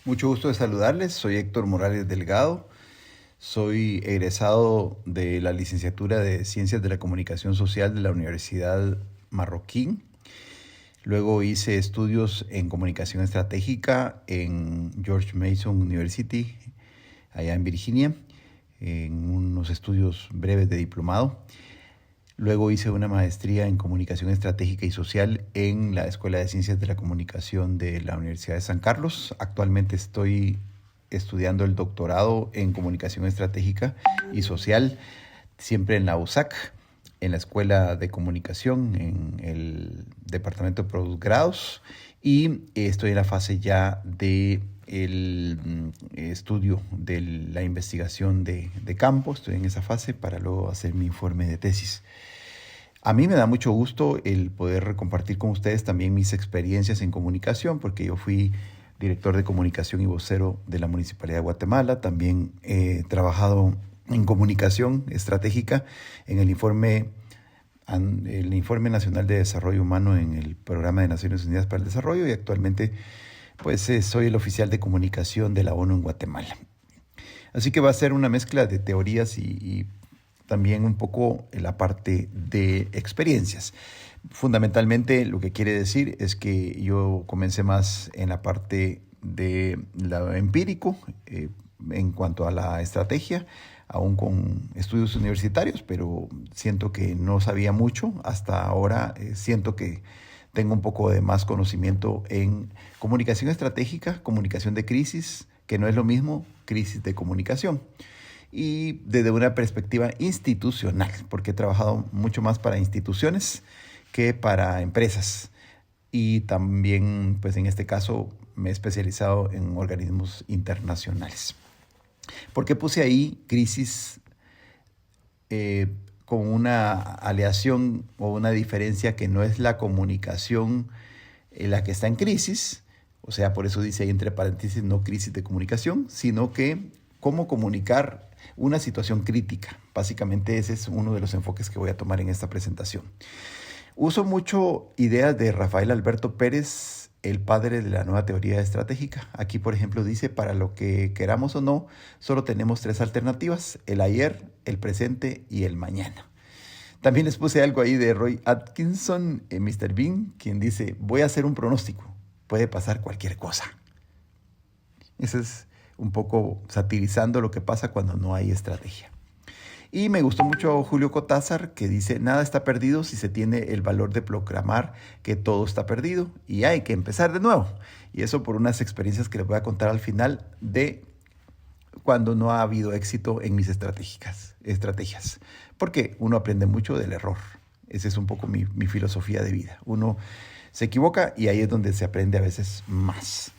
Mucho gusto de saludarles, soy Héctor Morales Delgado, soy egresado de la licenciatura de Ciencias de la Comunicación Social de la Universidad Marroquín. Luego hice estudios en comunicación estratégica en George Mason University, allá en Virginia, en unos estudios breves de diplomado. Luego hice una maestría en comunicación estratégica y social en la Escuela de Ciencias de la Comunicación de la Universidad de San Carlos. Actualmente estoy estudiando el doctorado en comunicación estratégica y social, siempre en la USAC, en la Escuela de Comunicación, en el Departamento de Postgrados, y estoy en la fase ya de el estudio de la investigación de campo. Estoy en esa fase para luego hacer mi informe de tesis. A mí me da mucho gusto el poder compartir con ustedes también mis experiencias en comunicación, porque yo fui director de comunicación y vocero de la Municipalidad de Guatemala. También he trabajado en comunicación estratégica en el Informe Nacional de Desarrollo Humano en el Programa de Naciones Unidas para el Desarrollo, y actualmente soy el oficial de comunicación de la ONU en Guatemala. Así que va a ser una mezcla de teorías y también un poco la parte de experiencias. Fundamentalmente lo que quiere decir es que yo comencé más en la parte de lo empírico en cuanto a la estrategia, aún con estudios universitarios, pero siento que no sabía mucho. Hasta ahora siento que tengo un poco de más conocimiento en comunicación estratégica, comunicación de crisis, que no es lo mismo crisis de comunicación, y desde una perspectiva institucional, porque he trabajado mucho más para instituciones que para empresas. Y también, pues en este caso, me he especializado en organismos internacionales. ¿Por qué puse ahí crisis con una aleación o una diferencia que no es la comunicación la que está en crisis? O sea, por eso dice ahí entre paréntesis no crisis de comunicación, sino que cómo comunicar una situación crítica. Básicamente ese es uno de los enfoques que voy a tomar en esta presentación. Uso mucho ideas de Rafael Alberto Pérez, el padre de la nueva teoría estratégica. Aquí, por ejemplo, dice: para lo que queramos o no, solo tenemos tres alternativas: el ayer, el presente y el mañana. También les puse algo ahí de Roy Atkinson, Mr. Bean, quien dice: voy a hacer un pronóstico, puede pasar cualquier cosa. Eso es un poco satirizando lo que pasa cuando no hay estrategia. Y me gustó mucho Julio Cortázar, que dice: nada está perdido si se tiene el valor de proclamar que todo está perdido y hay que empezar de nuevo. Y eso por unas experiencias que les voy a contar al final de cuando no ha habido éxito en mis estrategias. Porque uno aprende mucho del error. Esa es un poco mi filosofía de vida. Uno se equivoca y ahí es donde se aprende a veces más.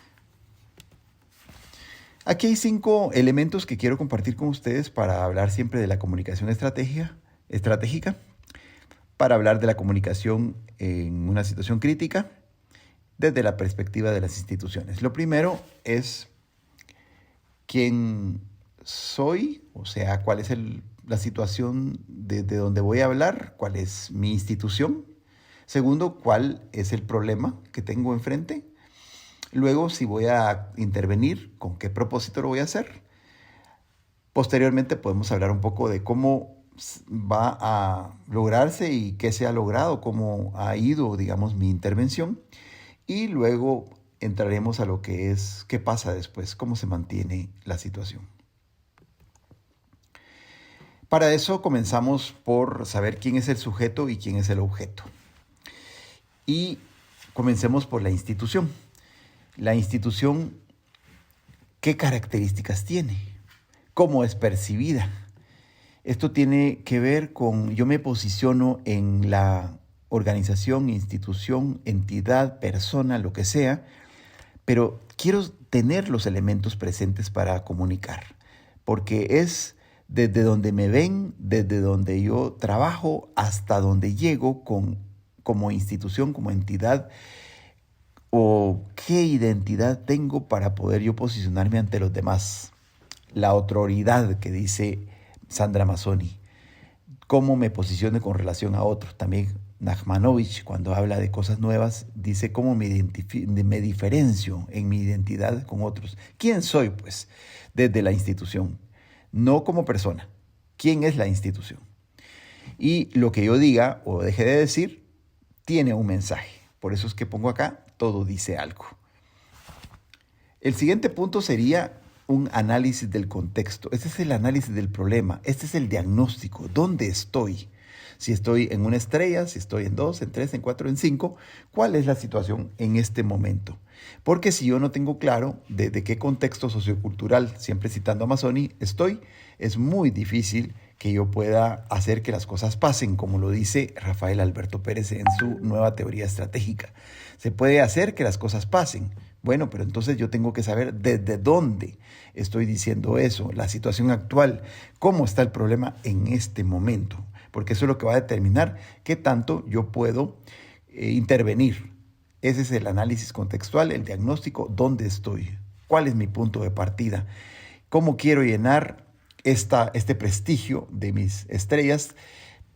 Aquí hay 5 elementos que quiero compartir con ustedes para hablar siempre de la comunicación estratégica, para hablar de la comunicación en una situación crítica desde la perspectiva de las instituciones. Lo primero es quién soy, o sea, cuál es la situación desde donde voy a hablar, cuál es mi institución. Segundo, cuál es el problema que tengo enfrente. Luego, si voy a intervenir, con qué propósito lo voy a hacer. Posteriormente podemos hablar un poco de cómo va a lograrse y qué se ha logrado, cómo ha ido, digamos, mi intervención. Y luego entraremos a lo que es qué pasa después, cómo se mantiene la situación. Para eso comenzamos por saber quién es el sujeto y quién es el objeto. Y comencemos por la institución. La institución, ¿qué características tiene? ¿Cómo es percibida? Esto tiene que ver con, yo me posiciono en la organización, institución, entidad, persona, lo que sea, pero quiero tener los elementos presentes para comunicar, porque es desde donde me ven, desde donde yo trabajo, hasta donde llego como institución, como entidad, o qué identidad tengo para poder yo posicionarme ante los demás. La autoridad que dice Sandra Mazzoni. Cómo me posiciono con relación a otros. También Nachmanovich, cuando habla de cosas nuevas, dice cómo me diferencio en mi identidad con otros. ¿Quién soy, pues, desde la institución? No como persona. ¿Quién es la institución? Y lo que yo diga o deje de decir tiene un mensaje. Por eso es que pongo acá, todo dice algo. El siguiente punto sería un análisis del contexto. Este es el análisis del problema. Este es el diagnóstico. ¿Dónde estoy? Si estoy en una estrella, si estoy en 2, en 3, en 4, en 5, ¿cuál es la situación en este momento? Porque si yo no tengo claro de qué contexto sociocultural, siempre citando a Mazzoni, estoy, es muy difícil que yo pueda hacer que las cosas pasen, como lo dice Rafael Alberto Pérez en su nueva teoría estratégica. Se puede hacer que las cosas pasen. Bueno, pero entonces yo tengo que saber desde dónde estoy diciendo eso, la situación actual, cómo está el problema en este momento, porque eso es lo que va a determinar qué tanto yo puedo intervenir. Ese es el análisis contextual, el diagnóstico, dónde estoy, cuál es mi punto de partida, cómo quiero llenar este prestigio de mis estrellas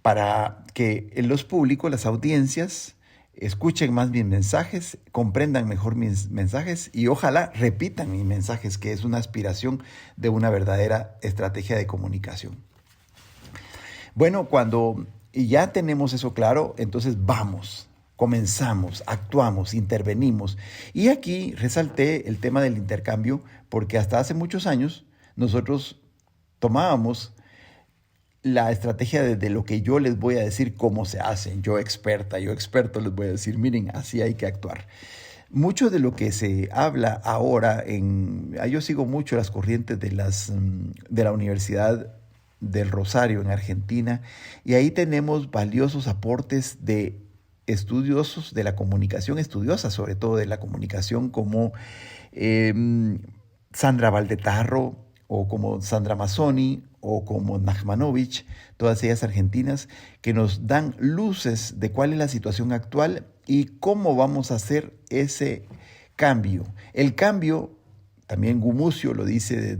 para que los públicos, las audiencias, escuchen más mis mensajes, comprendan mejor mis mensajes y ojalá repitan mis mensajes, que es una aspiración de una verdadera estrategia de comunicación. Bueno, cuando ya tenemos eso claro, entonces vamos, comenzamos, actuamos, intervenimos. Y aquí resalté el tema del intercambio porque hasta hace muchos años nosotros tomábamos la estrategia de lo que yo les voy a decir cómo se hacen. Yo experto les voy a decir, miren, así hay que actuar. Mucho de lo que se habla ahora, yo sigo mucho las corrientes de la Universidad del Rosario en Argentina, y ahí tenemos valiosos aportes de estudiosos de la comunicación, estudiosas sobre todo de la comunicación, como Sandra Valdetarro, o como Sandra Mazzoni, o como Nachmanovich, todas ellas argentinas, que nos dan luces de cuál es la situación actual y cómo vamos a hacer ese cambio. El cambio, también Gumucio lo dice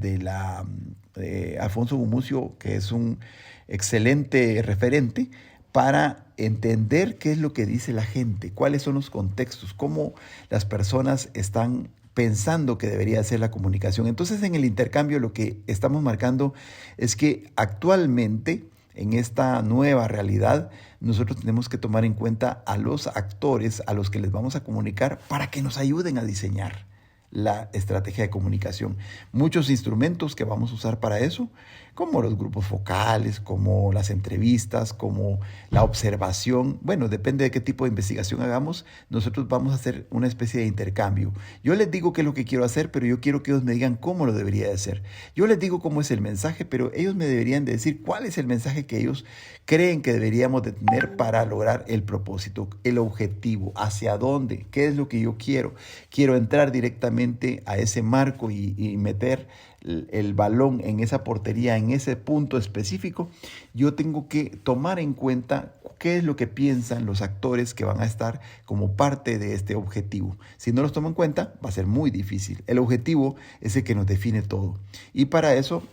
Alfonso Gumucio, que es un excelente referente, para entender qué es lo que dice la gente, cuáles son los contextos, cómo las personas están pensando que debería ser la comunicación. Entonces, en el intercambio lo que estamos marcando es que actualmente, en esta nueva realidad, nosotros tenemos que tomar en cuenta a los actores a los que les vamos a comunicar para que nos ayuden a diseñar la estrategia de comunicación. Muchos instrumentos que vamos a usar para eso, como los grupos focales, como las entrevistas, como la observación. Bueno, depende de qué tipo de investigación hagamos, nosotros vamos a hacer una especie de intercambio. Yo les digo qué es lo que quiero hacer, pero yo quiero que ellos me digan cómo lo debería de hacer. Yo les digo cómo es el mensaje, pero ellos me deberían de decir cuál es el mensaje que ellos creen que deberíamos de tener para lograr el propósito, el objetivo, hacia dónde, qué es lo que yo quiero. Quiero entrar directamente a ese marco y meter el balón en esa portería, en ese punto específico. Yo tengo que tomar en cuenta qué es lo que piensan los actores que van a estar como parte de este objetivo. Si no los tomo en cuenta, va a ser muy difícil. El objetivo es el que nos define todo. Y para eso,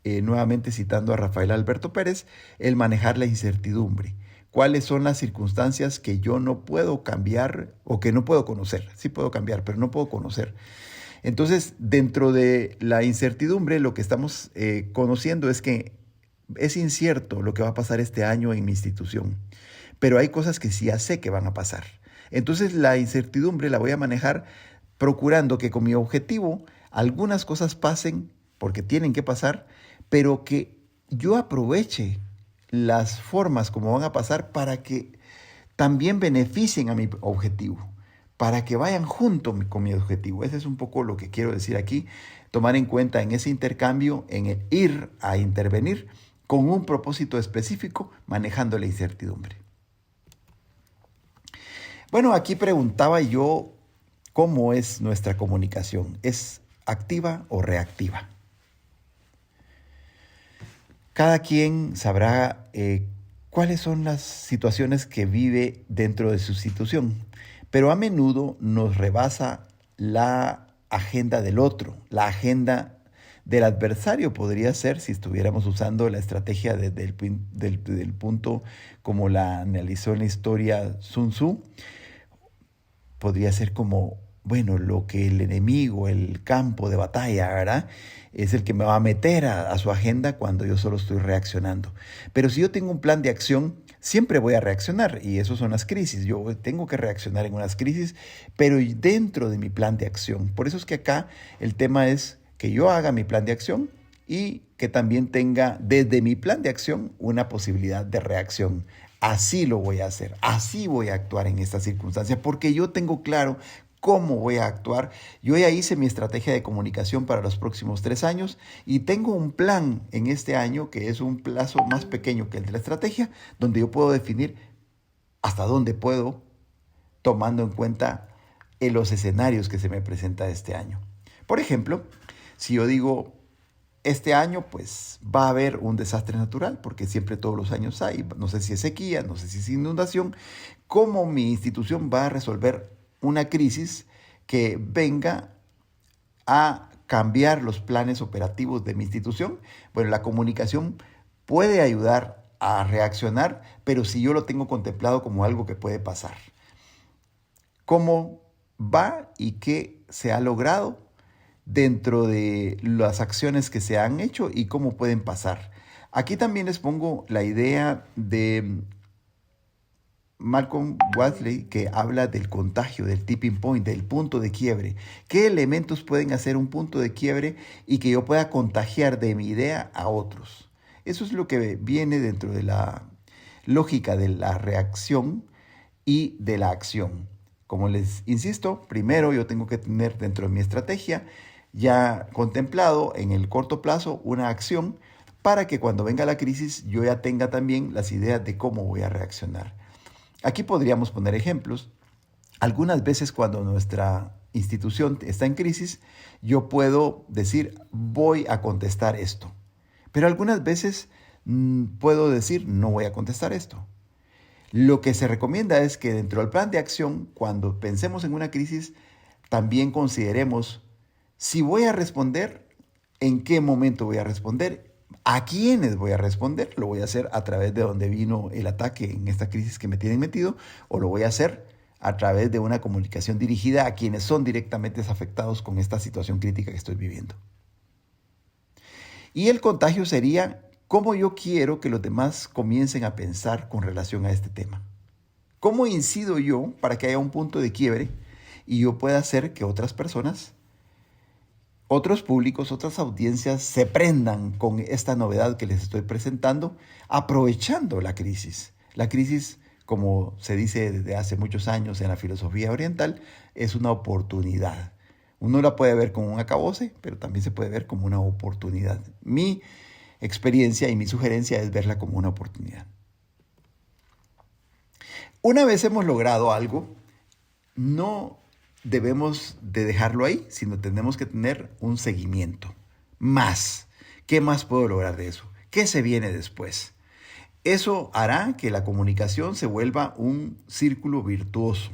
nuevamente citando a Rafael Alberto Pérez, el manejar la incertidumbre. ¿Cuáles son las circunstancias que yo no puedo cambiar o que no puedo conocer? Sí puedo cambiar, pero no puedo conocer. Entonces, dentro de la incertidumbre, lo que estamos conociendo es que es incierto lo que va a pasar este año en mi institución, pero hay cosas que sí ya sé que van a pasar. Entonces, la incertidumbre la voy a manejar procurando que con mi objetivo algunas cosas pasen porque tienen que pasar, pero que yo aproveche las formas como van a pasar para que también beneficien a mi objetivo, para que vayan junto con mi objetivo. Ese es un poco lo que quiero decir aquí, tomar en cuenta en ese intercambio, en el ir a intervenir con un propósito específico, manejando la incertidumbre. Bueno, aquí preguntaba yo cómo es nuestra comunicación. ¿Es activa o reactiva? Cada quien sabrá cuáles son las situaciones que vive dentro de su institución, pero a menudo nos rebasa la agenda del otro, la agenda Del adversario podría ser, si estuviéramos usando la estrategia desde del punto como la analizó en la historia Sun Tzu, podría ser como, bueno, lo que el enemigo, el campo de batalla, ¿verdad? Es el que me va a meter a su agenda cuando yo solo estoy reaccionando. Pero si yo tengo un plan de acción, siempre voy a reaccionar y eso son las crisis. Yo tengo que reaccionar en unas crisis, pero dentro de mi plan de acción. Por eso es que acá el tema es que yo haga mi plan de acción y que también tenga desde mi plan de acción una posibilidad de reacción. Así lo voy a hacer, así voy a actuar en esta circunstancia, porque yo tengo claro cómo voy a actuar. Yo ya hice mi estrategia de comunicación para los próximos 3 años y tengo un plan en este año que es un plazo más pequeño que el de la estrategia, donde yo puedo definir hasta dónde puedo, tomando en cuenta los escenarios que se me presenta este año. Por ejemplo, si yo digo, este año pues va a haber un desastre natural, porque siempre todos los años hay, no sé si es sequía, no sé si es inundación, ¿cómo mi institución va a resolver una crisis que venga a cambiar los planes operativos de mi institución? Bueno, la comunicación puede ayudar a reaccionar, pero si yo lo tengo contemplado como algo que puede pasar. ¿Cómo va y qué se ha logrado dentro de las acciones que se han hecho y cómo pueden pasar? Aquí también les pongo la idea de Malcolm Gladwell, que habla del contagio, del tipping point, del punto de quiebre. ¿Qué elementos pueden hacer un punto de quiebre y que yo pueda contagiar de mi idea a otros? Eso es lo que viene dentro de la lógica de la reacción y de la acción. Como les insisto, primero yo tengo que tener dentro de mi estrategia ya contemplado en el corto plazo una acción para que cuando venga la crisis yo ya tenga también las ideas de cómo voy a reaccionar. Aquí podríamos poner ejemplos. Algunas veces cuando nuestra institución está en crisis, yo puedo decir, voy a contestar esto. Pero algunas veces puedo decir, no voy a contestar esto. Lo que se recomienda es que dentro del plan de acción, cuando pensemos en una crisis, también consideremos si voy a responder, en qué momento voy a responder, a quiénes voy a responder. Lo voy a hacer a través de donde vino el ataque en esta crisis que me tienen metido, o lo voy a hacer a través de una comunicación dirigida a quienes son directamente afectados con esta situación crítica que estoy viviendo. Y el contagio sería cómo yo quiero que los demás comiencen a pensar con relación a este tema. ¿Cómo incido yo para que haya un punto de quiebre y yo pueda hacer que otras personas, otros públicos, otras audiencias se prendan con esta novedad que les estoy presentando, aprovechando la crisis? La crisis, como se dice desde hace muchos años en la filosofía oriental, es una oportunidad. Uno la puede ver como un acabose, pero también se puede ver como una oportunidad. Mi experiencia y mi sugerencia es verla como una oportunidad. Una vez hemos logrado algo, no debemos de dejarlo ahí, sino tenemos que tener un seguimiento. Más. ¿Qué más puedo lograr de eso? ¿Qué se viene después? Eso hará que la comunicación se vuelva un círculo virtuoso,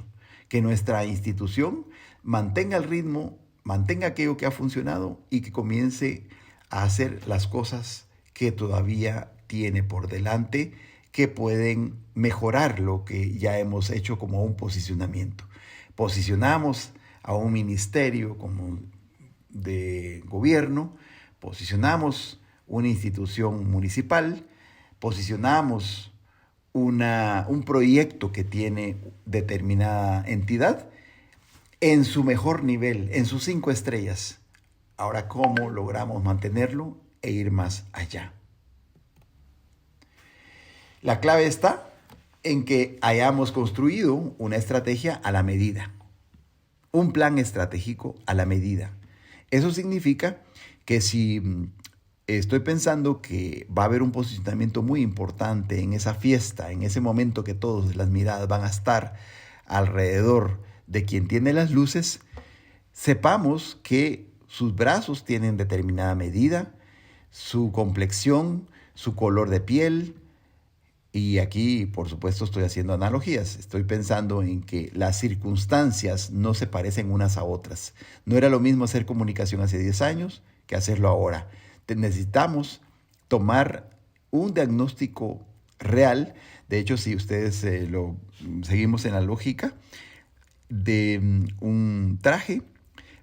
que nuestra institución mantenga el ritmo, mantenga aquello que ha funcionado y que comience a hacer las cosas que todavía tiene por delante, que pueden mejorar lo que ya hemos hecho como un posicionamiento. Posicionamos a un ministerio como de gobierno, posicionamos una institución municipal, posicionamos un proyecto que tiene determinada entidad en su mejor nivel, en sus 5 estrellas. Ahora, ¿cómo logramos mantenerlo e ir más allá? La clave está en que hayamos construido una estrategia a la medida, un plan estratégico a la medida. Eso significa que si estoy pensando que va a haber un posicionamiento muy importante en esa fiesta, en ese momento que todas las miradas van a estar alrededor de quien tiene las luces, sepamos que sus brazos tienen determinada medida, su complexión, su color de piel. Y aquí, por supuesto, estoy haciendo analogías. Estoy pensando en que las circunstancias no se parecen unas a otras. No era lo mismo hacer comunicación hace 10 años que hacerlo ahora. Necesitamos tomar un diagnóstico real. De hecho, si ustedes lo seguimos en la lógica de un traje,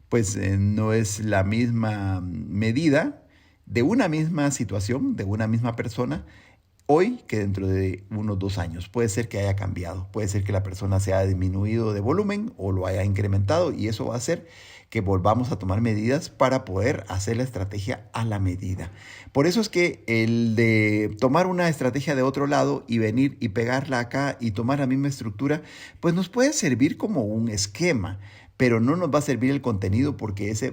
pues no es la misma medida de una misma situación, de una misma persona, hoy que dentro de unos 2 años. Puede ser que haya cambiado, puede ser que la persona se haya disminuido de volumen o lo haya incrementado, y eso va a hacer que volvamos a tomar medidas para poder hacer la estrategia a la medida. Por eso es que el de tomar una estrategia de otro lado y venir y pegarla acá y tomar la misma estructura, pues nos puede servir como un esquema, pero no nos va a servir el contenido porque es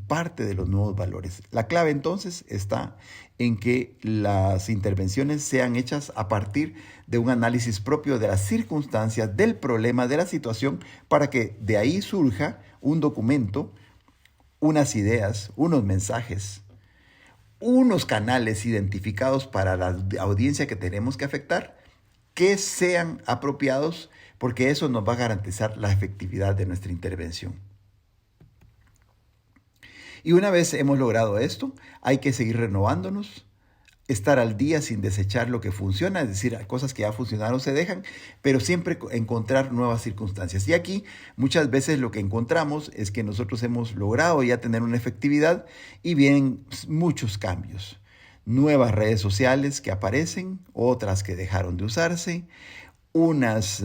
parte de los nuevos valores. La clave entonces está en que las intervenciones sean hechas a partir de un análisis propio de las circunstancias, del problema, de la situación, para que de ahí surja un documento, unas ideas, unos mensajes, unos canales identificados para la audiencia que tenemos que afectar, que sean apropiados, porque eso nos va a garantizar la efectividad de nuestra intervención. Y una vez hemos logrado esto, hay que seguir renovándonos, estar al día sin desechar lo que funciona, es decir, cosas que ya funcionaron se dejan, pero siempre encontrar nuevas circunstancias. Y aquí muchas veces lo que encontramos es que nosotros hemos logrado ya tener una efectividad y vienen muchos cambios. Nuevas redes sociales que aparecen, otras que dejaron de usarse, unas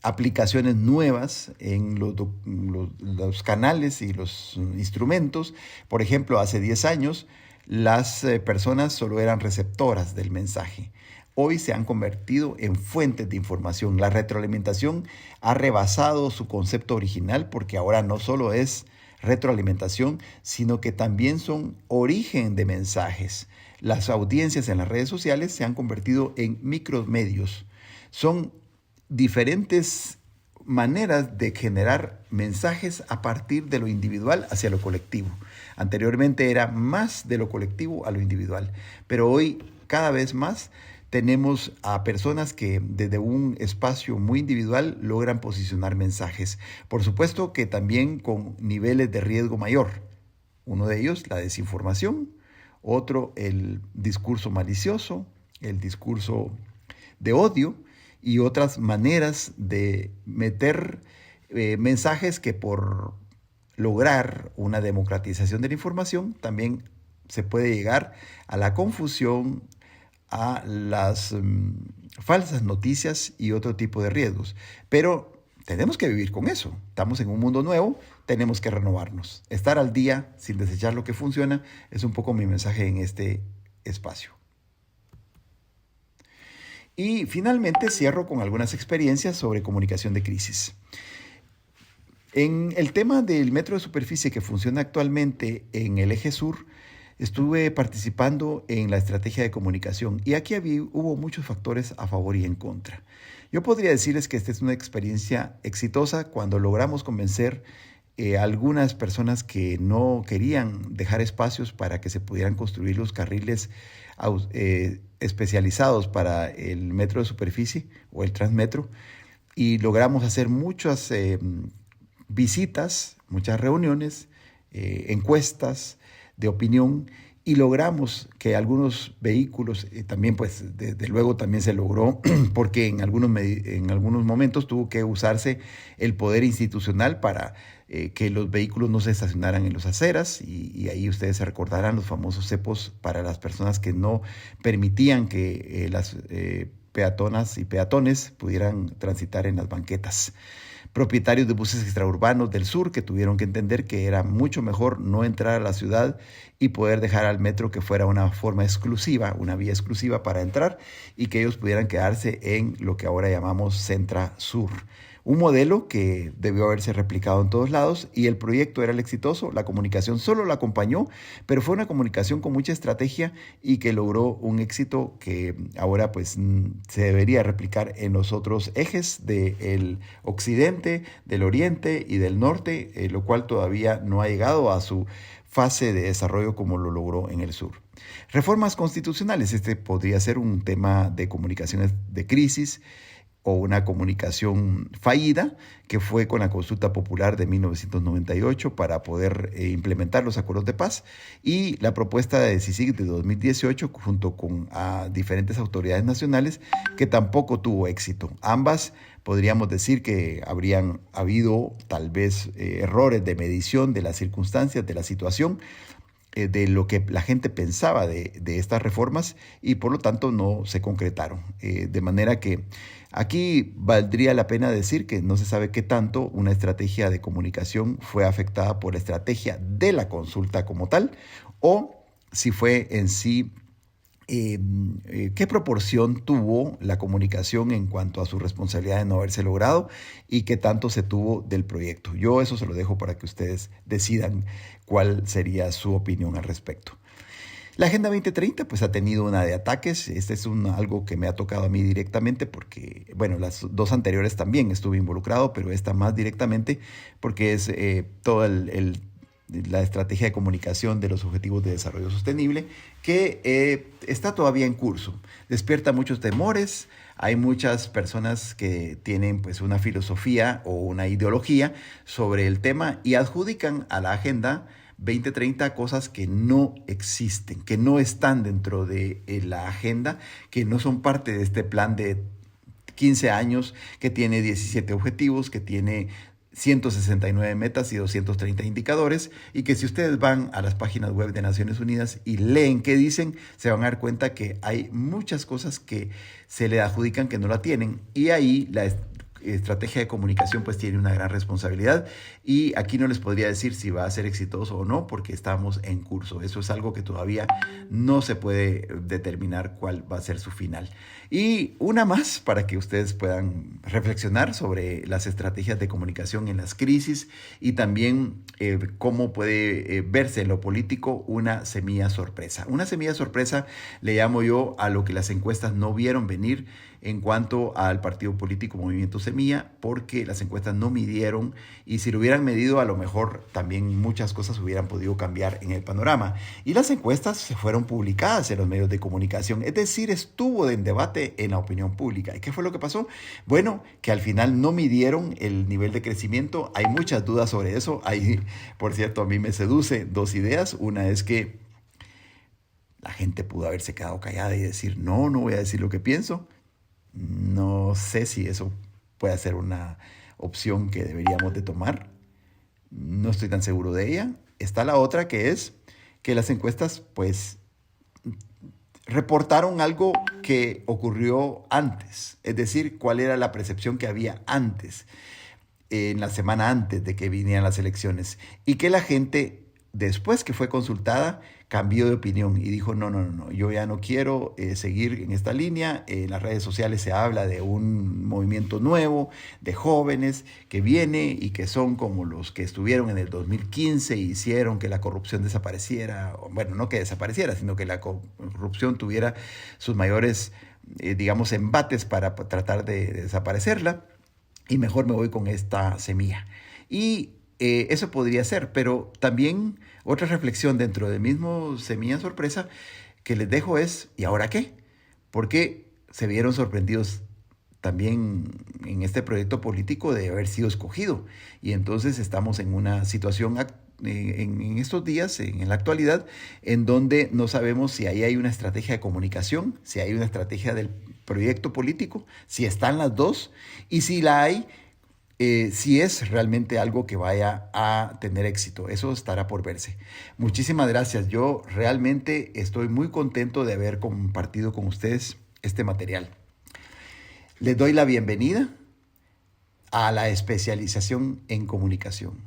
aplicaciones nuevas en los canales y los instrumentos. Por ejemplo, hace 10 años las personas solo eran receptoras del mensaje. Hoy se han convertido en fuentes de información. La retroalimentación ha rebasado su concepto original porque ahora no solo es retroalimentación, sino que también son origen de mensajes. Las audiencias en las redes sociales se han convertido en micromedios. Son diferentes maneras de generar mensajes a partir de lo individual hacia lo colectivo. Anteriormente era más de lo colectivo a lo individual, pero hoy cada vez más tenemos a personas que desde un espacio muy individual logran posicionar mensajes. Por supuesto que también con niveles de riesgo mayor. Uno de ellos, la desinformación. Otro, el discurso malicioso, el discurso de odio y otras maneras de meter mensajes que por lograr una democratización de la información también se puede llegar a la confusión, a las falsas noticias y otro tipo de riesgos. Pero tenemos que vivir con eso. Estamos en un mundo nuevo, tenemos que renovarnos. Estar al día sin desechar lo que funciona es un poco mi mensaje en este espacio. Y finalmente cierro con algunas experiencias sobre comunicación de crisis. En el tema del metro de superficie que funciona actualmente en el eje sur, estuve participando en la estrategia de comunicación y aquí hubo muchos factores a favor y en contra. Yo podría decirles que esta es una experiencia exitosa cuando logramos convencer a algunas personas que no querían dejar espacios para que se pudieran construir los carriles especializados para el metro de superficie o el Transmetro, y logramos hacer muchas visitas, muchas reuniones, encuestas de opinión, y logramos que algunos vehículos, también pues desde luego también se logró, porque en algunos momentos tuvo que usarse el poder institucional para que los vehículos no se estacionaran en las aceras, y ahí ustedes se recordarán los famosos cepos para las personas que no permitían que las peatonas y peatones pudieran transitar en las banquetas. Propietarios de buses extraurbanos del sur que tuvieron que entender que era mucho mejor no entrar a la ciudad y poder dejar al metro que fuera una forma exclusiva, una vía exclusiva para entrar, y que ellos pudieran quedarse en lo que ahora llamamos Centra Sur. Un modelo que debió haberse replicado en todos lados, y el proyecto era el exitoso. La comunicación solo la acompañó, pero fue una comunicación con mucha estrategia y que logró un éxito que ahora pues se debería replicar en los otros ejes del occidente, del oriente y del norte, lo cual todavía no ha llegado a su fase de desarrollo como lo logró en el sur. Reformas constitucionales, este podría ser un tema de comunicaciones de crisis. o una comunicación fallida, que fue con la consulta popular de 1998 para poder implementar los acuerdos de paz, y la propuesta de CICIG de 2018 junto con diferentes autoridades nacionales, que tampoco tuvo éxito. Ambas podríamos decir que habrían habido tal vez errores de medición de las circunstancias, de la situación, de lo que la gente pensaba de estas reformas, y por lo tanto no se concretaron. De manera que aquí valdría la pena decir que no se sabe qué tanto una estrategia de comunicación fue afectada por la estrategia de la consulta como tal, o si fue en sí qué proporción tuvo la comunicación en cuanto a su responsabilidad de no haberse logrado y qué tanto se tuvo del proyecto. Yo eso se lo dejo para que ustedes decidan cuál sería su opinión al respecto. La Agenda 2030 pues ha tenido una de ataques. Este es algo que me ha tocado a mí directamente porque, bueno, las dos anteriores también estuve involucrado, pero esta más directamente porque es todo la estrategia de comunicación de los Objetivos de Desarrollo Sostenible, que está todavía en curso. Despierta muchos temores. Hay muchas personas que tienen pues una filosofía o una ideología sobre el tema y adjudican a la Agenda 2030 cosas que no existen, que no están dentro de la agenda, que no son parte de este plan de 15 años, que tiene 17 objetivos, que tiene 169 metas y 230 indicadores, y que si ustedes van a las páginas web de Naciones Unidas y leen qué dicen, se van a dar cuenta que hay muchas cosas que se le adjudican que no la tienen, y ahí la estrategia de comunicación pues tiene una gran responsabilidad, y aquí no les podría decir si va a ser exitoso o no porque estamos en curso. Eso es algo que todavía no se puede determinar cuál va a ser su final. Y una más para que ustedes puedan reflexionar sobre las estrategias de comunicación en las crisis y también cómo puede verse en lo político una semilla sorpresa. Una semilla sorpresa le llamo yo a lo que las encuestas no vieron venir en cuanto al partido político Movimiento Semilla, porque las encuestas no midieron, y si lo hubieran medido a lo mejor también muchas cosas hubieran podido cambiar en el panorama. Y las encuestas se fueron publicadas en los medios de comunicación, es decir, estuvo en debate en la opinión pública. ¿Y qué fue lo que pasó? Bueno, que al final no midieron el nivel de crecimiento. Hay muchas dudas sobre eso. Por cierto, a mí me seduce dos ideas. Una es que la gente pudo haberse quedado callada y decir, no voy a decir lo que pienso. No sé si eso puede ser una opción que deberíamos de tomar. No estoy tan seguro de ella. Está la otra, que es que las encuestas pues reportaron algo que ocurrió antes, es decir, cuál era la percepción que había antes, en la semana antes de que vinieran las elecciones, y que la gente, después que fue consultada, cambió de opinión y dijo, no, yo ya no quiero seguir en esta línea. En las redes sociales se habla de un movimiento nuevo de jóvenes que viene y que son como los que estuvieron en el 2015 e hicieron que la corrupción desapareciera. Bueno, no que desapareciera, sino que la corrupción tuviera sus mayores, digamos, embates para tratar de desaparecerla, y mejor me voy con esta semilla. Y eso podría ser, pero también otra reflexión dentro del mismo Semilla Sorpresa que les dejo es, ¿y ahora qué? Porque se vieron sorprendidos también en este proyecto político de haber sido escogido. Y entonces estamos en una situación en estos días, en la actualidad, en donde no sabemos si ahí hay una estrategia de comunicación, si hay una estrategia del proyecto político, si están las dos, y si la hay, si es realmente algo que vaya a tener éxito. Eso estará por verse. Muchísimas gracias. Yo realmente estoy muy contento de haber compartido con ustedes este material. Les doy la bienvenida a la especialización en comunicación.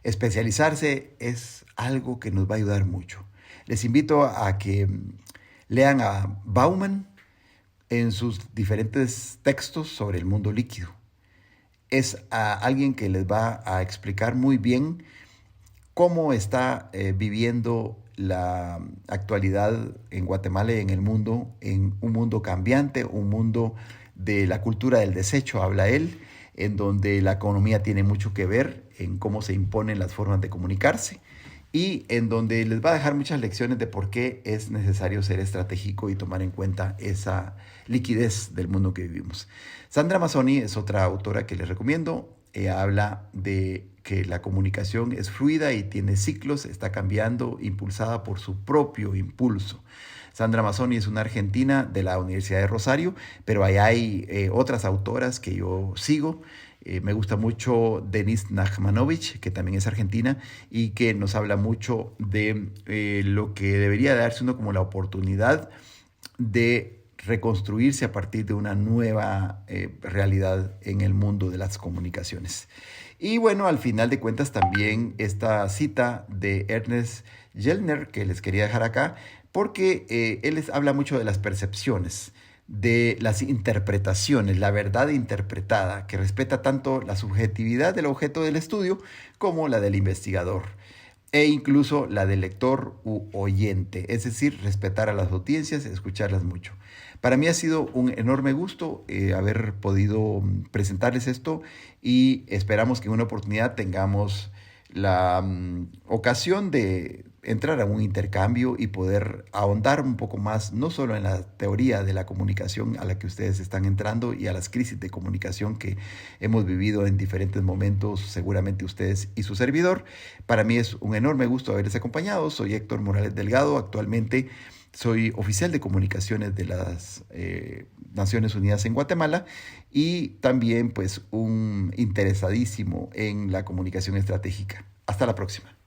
Especializarse es algo que nos va a ayudar mucho. Les invito a que lean a Bauman en sus diferentes textos sobre el mundo líquido. Es alguien que les va a explicar muy bien cómo está viviendo la actualidad en Guatemala y en el mundo, en un mundo cambiante, un mundo de la cultura del desecho, habla él, en donde la economía tiene mucho que ver en cómo se imponen las formas de comunicarse, y en donde les va a dejar muchas lecciones de por qué es necesario ser estratégico y tomar en cuenta esa liquidez del mundo que vivimos. Sandra Mazzoni es otra autora que les recomiendo. Ella habla de que la comunicación es fluida y tiene ciclos, está cambiando, impulsada por su propio impulso. Sandra Mazzoni es una argentina de la Universidad de Rosario, pero ahí hay otras autoras que yo sigo. Me gusta mucho Denise Nachmanovich, que también es argentina y que nos habla mucho de lo que debería darse uno como la oportunidad de reconstruirse a partir de una nueva realidad en el mundo de las comunicaciones. Y bueno, al final de cuentas también esta cita de Ernest Jellner que les quería dejar acá, porque él les habla mucho de las percepciones, de las interpretaciones, la verdad interpretada, que respeta tanto la subjetividad del objeto del estudio como la del investigador, e incluso la del lector u oyente, es decir, respetar a las audiencias, escucharlas mucho. Para mí ha sido un enorme gusto haber podido presentarles esto y esperamos que en una oportunidad tengamos la ocasión de entrar a un intercambio y poder ahondar un poco más, no solo en la teoría de la comunicación a la que ustedes están entrando y a las crisis de comunicación que hemos vivido en diferentes momentos, seguramente ustedes y su servidor. Para mí es un enorme gusto haberles acompañado. Soy Héctor Morales Delgado, actualmente soy oficial de comunicaciones de las Naciones Unidas en Guatemala y también pues un interesadísimo en la comunicación estratégica. Hasta la próxima.